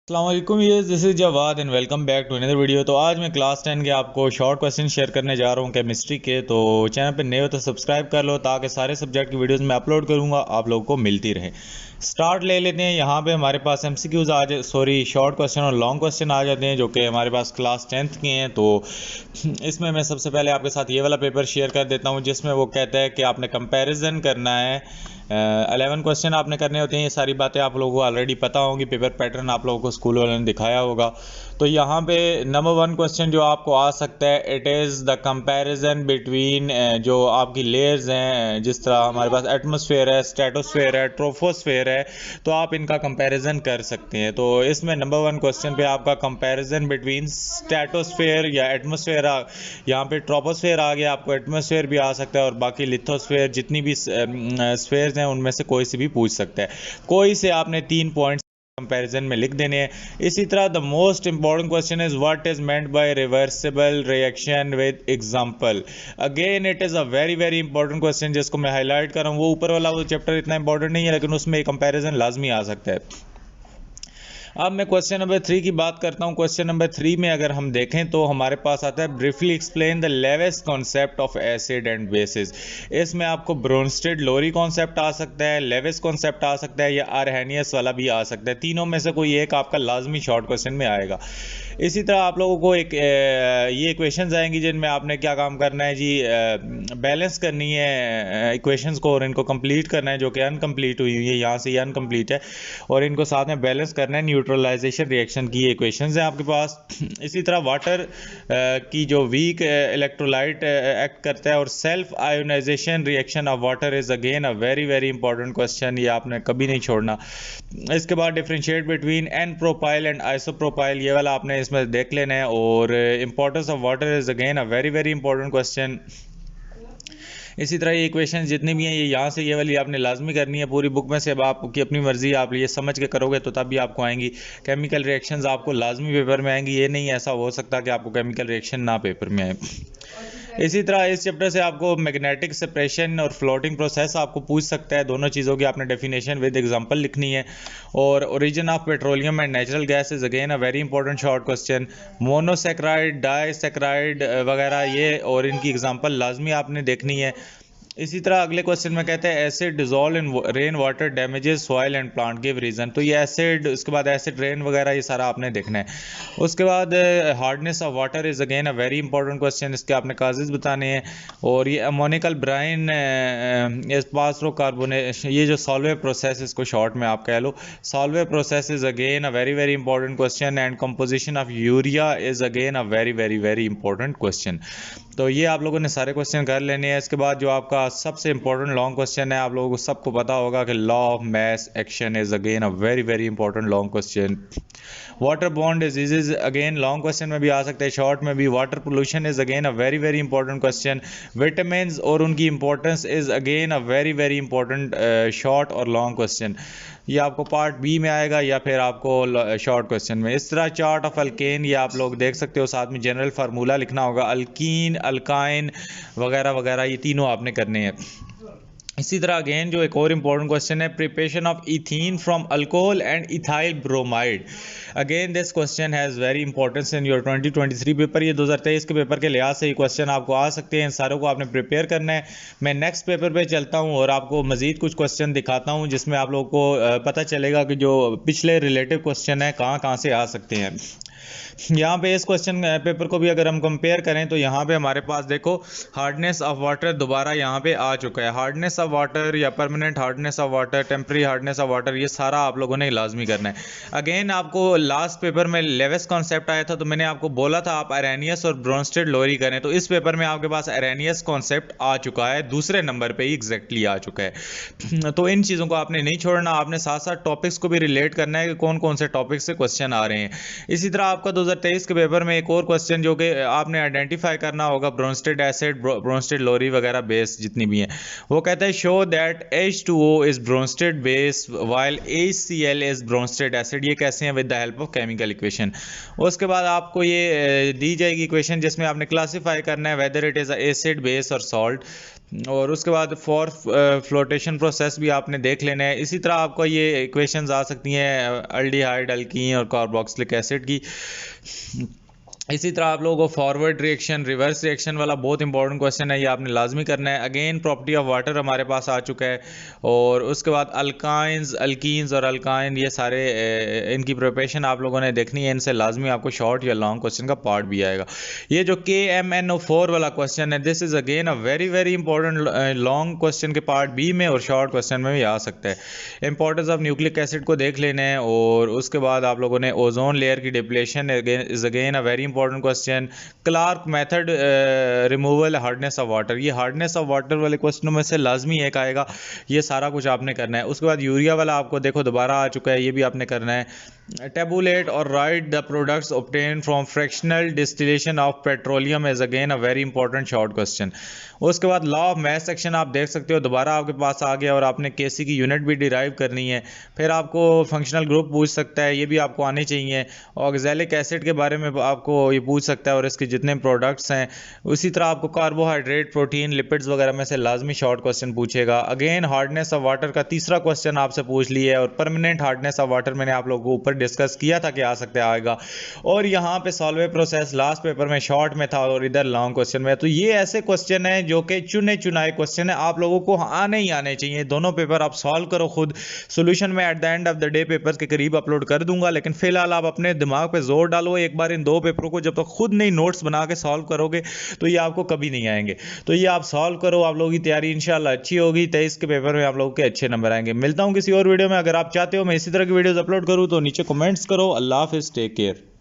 अस्सलामुअलैकुम, ये this is Jawad and welcome back to another video. तो आज मैं क्लास 10 के आपको शॉर्ट क्वेश्चन शेयर करने जा रहा हूँ केमिस्ट्री के। तो चैनल पे नए हो तो सब्सक्राइब कर लो ताकि सारे सब्जेक्ट की वीडियोस मैं अपलोड करूँगा आप लोगों को मिलती रहे। स्टार्ट ले लेते हैं। यहाँ पे हमारे पास एमसीक्यूज शॉर्ट क्वेश्चन और लॉन्ग क्वेश्चन आ जाते हैं जो कि हमारे पास क्लास 10th के हैं। तो इसमें मैं सबसे पहले आपके साथ ये वाला पेपर शेयर कर देता हूँ जिसमें वो कहता है कि आपने कंपैरिजन करना है। 11 क्वेश्चन आपने करने होते हैं। ये सारी बातें आप लोगों को ऑलरेडी पता होंगी, पेपर पैटर्न आप लोगों को स्कूल वालों ने दिखाया होगा। तो यहाँ पे नंबर 1 क्वेश्चन जो आपको आ सकता है, it is the comparison between जो आपकी लेयर्स हैं, जिस तरह हमारे पास एटमॉस्फेयर है, स्ट्रेटोस्फेयर है, ट्रोपोस्फेयर है, तो आप इनका कंपैरिजन कर सकते हैं। तो इसमें नंबर 1 क्वेश्चन पे आपका कंपैरिजन बिटवीन स्ट्रेटोस्फेयर या एटमॉस्फेयर, यहाँ पे ट्रोपोस्फेयर आ गया, आपको एटमॉस्फेयर भी आ सकता है और बाकी लिथोस्फेयर जितनी भी स्फेयर्स हैं उनमें से कोई से भी पूछ सकता है। कोई से आपने 3 पॉइंट्स कंपैरिजन में लिख देने हैं। इसी तरह the most important question is what is meant by reversible reaction with example. Again it is a very very important question जिसको मैं हाईलाइट कर रहा हूँ। वो ऊपर वाला वो चैप्टर इतना इंपॉर्टेंट नहीं है लेकिन उसमें कंपैरिजन लाजमी आ सकता है। अब मैं क्वेश्चन नंबर 3 की बात करता हूँ। क्वेश्चन नंबर 3 में अगर हम देखें तो हमारे पास आता है briefly explain the Lewis concept of acid and bases. इसमें आपको ब्रोंस्टेड लोरी कॉन्सेप्ट आ सकता है, लेवेस कॉन्सेप्ट आ सकता है या आर्हेनियस वाला भी आ सकता है। तीनों में से कोई एक आपका लाजमी शॉर्ट क्वेश्चन में आएगा। इसी तरह आप लोगों को ये इक्वेशंस आएंगी जिनमें आपने क्या काम करना है जी, बैलेंस करनी है इक्वेशंस को और इनको कंप्लीट करना है जो कि अनकम्प्लीट हुई हुई है। यहाँ से ये अनकम्प्लीट है और इनको साथ में बैलेंस करना है। न्यूट्रलाइजेशन रिएक्शन की इक्वेशंस हैं आपके पास। इसी तरह वाटर की जो वीक इलेक्ट्रोलाइट एक्ट करता है और self ionisation reaction of water is again a very very important question, ये आपने कभी नहीं छोड़ना। इसके बाद differentiate between n propyl and isopropyl, ये वाला आपने इसमें देख लेना है। और importance of water is again a very very important question. इसी तरह ये इक्वेशन जितनी भी हैं ये यहाँ से ये वाली आपने लाजमी करनी है पूरी बुक में से। अब आपकी अपनी मर्जी, आप ये समझ के करोगे तो तब भी आपको आएंगी। केमिकल रिएक्शंस आपको लाजमी पेपर में आएंगी, ये नहीं ऐसा हो सकता कि आपको केमिकल रिएक्शन ना पेपर में आए। इसी तरह इस चैप्टर से आपको मैग्नेटिक सेपरेशन और फ्लोटिंग प्रोसेस आपको पूछ सकता है। दोनों चीज़ों की आपने डेफिनेशन विद एग्जांपल लिखनी है। और origin of petroleum and natural gas is again a very important short question. Monosaccharide, disaccharide वगैरह ये और इनकी एग्जांपल लाजमी आपने देखनी है। इसी तरह अगले क्वेश्चन में कहते हैं acid dissolve in rain water damages soil and plant give reason. तो ये एसिड, उसके बाद एसिड रेन वगैरह ये सारा आपने देखना है। उसके बाद hardness of water is again a very important question, इसके आपने काजेज बताने हैं। और ये अमोनिकल ब्राइन पासरो कार्बोनेशन, ये जो सॉल्वे प्रोसेस, इसको शॉर्ट में आप कह लो Solvay process is again a very very important question. And composition of urea is again a very very very important question. तो ये आप लोगों ने सारे क्वेश्चन कर लेने हैं। इसके बाद जो आपका सबसे इंपॉर्टेंट लॉन्ग क्वेश्चन है, आप लोगों को सबको पता होगा कि law of mass action is again a very very important long question. Water borne diseases again long question में भी आ सकते हैं, शॉर्ट में भी। Water pollution is again a very very important question. Vitamins और उनकी importance is again a very very important short और long question. ये आपको पार्ट बी में आएगा या फिर आपको शॉर्ट क्वेश्चन में। इस तरह चार्ट ऑफ अल्केन ये आप लोग देख सकते हो, साथ में जनरल फार्मूला लिखना होगा, अल्कीन, अल्काइन वगैरह वगैरह, ये तीनों आपने करने हैं। इसी तरह अगेन जो एक और इम्पॉर्टेंट क्वेश्चन है, preparation of ethene from alcohol and ethyl bromide. Again this question has very importance in your 2023 paper. ये 2023 के पेपर के लिहाज से ये क्वेश्चन आपको आ सकते हैं। इन सारों को आपने प्रिपेयर करना है। मैं नेक्स्ट पेपर पे चलता हूँ और आपको मजीद कुछ क्वेश्चन दिखाता हूँ जिसमें आप लोगों को पता चलेगा कि जो पिछले रिलेटिव क्वेश्चन है कहाँ कहाँ से आ सकते हैं। यहाँ पे इस क्वेश्चन पेपर को भी अगर हम कंपेयर करें तो यहाँ पे हमारे पास देखो हार्डनेस ऑफ वाटर दोबारा यहाँ पे आ चुका है। हार्डनेस ऑफ वाटर या permanent hardness of water, temporary hardness of water, ये सारा आप लोगों ने लाजमी करना है। अगेन आपको लास्ट पेपर में लेवेस कॉन्सेप्ट आया था तो मैंने आपको बोला था आप अरेनियस और ब्रोंस्टेड लोरी करें। तो इस पेपर में आपके पास अरेनियस कॉन्सेप्ट आ चुका है, दूसरे नंबर पर ही एग्जैक्टली आ चुका है। तो इन चीज़ों को आपने नहीं छोड़ना, आपने साथ साथ टॉपिक्स को भी रिलेट करना है कि कौन कौन से टॉपिक से क्वेश्चन आ रहे हैं। इसी तरह आपका 2023 के पेपर में एक और क्वेश्चन जो कि आपने आइडेंटिफाई करना होगा, ब्रोंस्टेड एसिड, ब्रोंस्टेड लोरी वगैरह बेस जितनी भी हैं, वो कहता है show that H2O is Bronsted base while HCl is Bronsted acid. ये कैसे हैं? With the help of chemical equation. उसके बाद आपको ये दी जाएगी इक्वेशन जिसमें आपने क्लासीफाई करना है whether it is acid, base और सॉल्ट, और उसके बाद फॉर फ्लोटेशन प्रोसेस भी आपने देख लेना है। इसी तरह आपको ये इक्वेशंस आ सकती हैं अल्डिहाइड, अल्कीन और कार्बोक्सिलिक एसिड की। इसी तरह आप लोगों को फॉरवर्ड रिएक्शन, रिवर्स रिएक्शन वाला बहुत इंपॉर्टेंट क्वेश्चन है, ये आपने लाजमी करना है। अगेन प्रॉपर्टी ऑफ वाटर हमारे पास आ चुका है, और उसके बाद अल्काइंस, अल्कीन्स और अल्काइन, ये सारे इनकी प्रिपरेशन आप लोगों ने देखनी है। इनसे लाजमी आपको शॉर्ट या लॉन्ग क्वेश्चन का पार्ट भी आएगा। ये जो KMNO4 वाला क्वेश्चन है, this is again a very very important long question के पार्ट बी में और शॉर्ट क्वेश्चन में भी आ सकता है। इंपॉर्टेंस ऑफ न्यूक्लिक एसिड को देख लेना है, और उसके बाद आप लोगों ने ओजोन लेयर की depletion is again a very important question. Clark method, removal hardness of water, ये हार्डनेस ऑफ वाटर वाले क्वेश्चनों में से लाजमी एक आएगा। ये सारा कुछ आपने करना है। उसके बाद यूरिया वाला आपको देखो दोबारा आ चुका है, ये भी आपने करना है। टेबुलेट और right the products obtain from fractional distillation of petroleum is again a very important short question. उसके बाद लॉ ऑफ मैस एक्शन आप देख सकते हो, दोबारा आपके पास आ गया, और आपने केसी की यूनिट भी डिराइव करनी है। फिर आपको फंक्शनल ग्रुप पूछ सकता है, ये भी आपको आने चाहिए। ऑक्सैलिक एसिड के बारे में आपको ये पूछ सकता है और इसके जितने प्रोडक्ट्स हैं। उसी तरह आपको कार्बोहाइड्रेट, प्रोटीन, लिपिड्स वगैरह में से लाजमी शॉर्ट क्वेश्चन पूछेगा। अगेन हार्डनेस ऑफ वाटर का तीसरा क्वेश्चन आपसे पूछ लिया है, और परमानेंट हार्डनेस ऑफ वाटर मैंने आप लोगों को ऊपर डिस्कस किया था कि आ सकता है, आएगा। और यहाँ पे सॉल्वे प्रोसेस लास्ट पेपर में शॉर्ट में था और इधर लॉन्ग क्वेश्चन में। तो ये ऐसे क्वेश्चन है जो कि चुने चुनाए क्वेश्चन है, आप लोगों को आने ही आने चाहिए। दोनों पेपर आप सॉल्व करो खुद। सोल्यूशन में at the end of the day paper के करीब अपलोड कर दूंगा, लेकिन फिलहाल आप अपने दिमाग पे जोर डालो। एक बार इन दो पेपरों को जब तक खुद नहीं नोट्स बना के सॉल्व करोगे तो ये आपको कभी नहीं आएंगे। तो ये आप सॉल्व करो, आप लोगों की तैयारी इंशाल्लाह अच्छी होगी। 23 के पेपर में आप लोगों के अच्छे नंबर आएंगे। मिलता हूं किसी और वीडियो में। अगर आप चाहते हो मैं इसी तरह की वीडियोस अपलोड करूं तो नीचे कमेंट्स करो। अल्लाह हाफिज़, टेक केयर।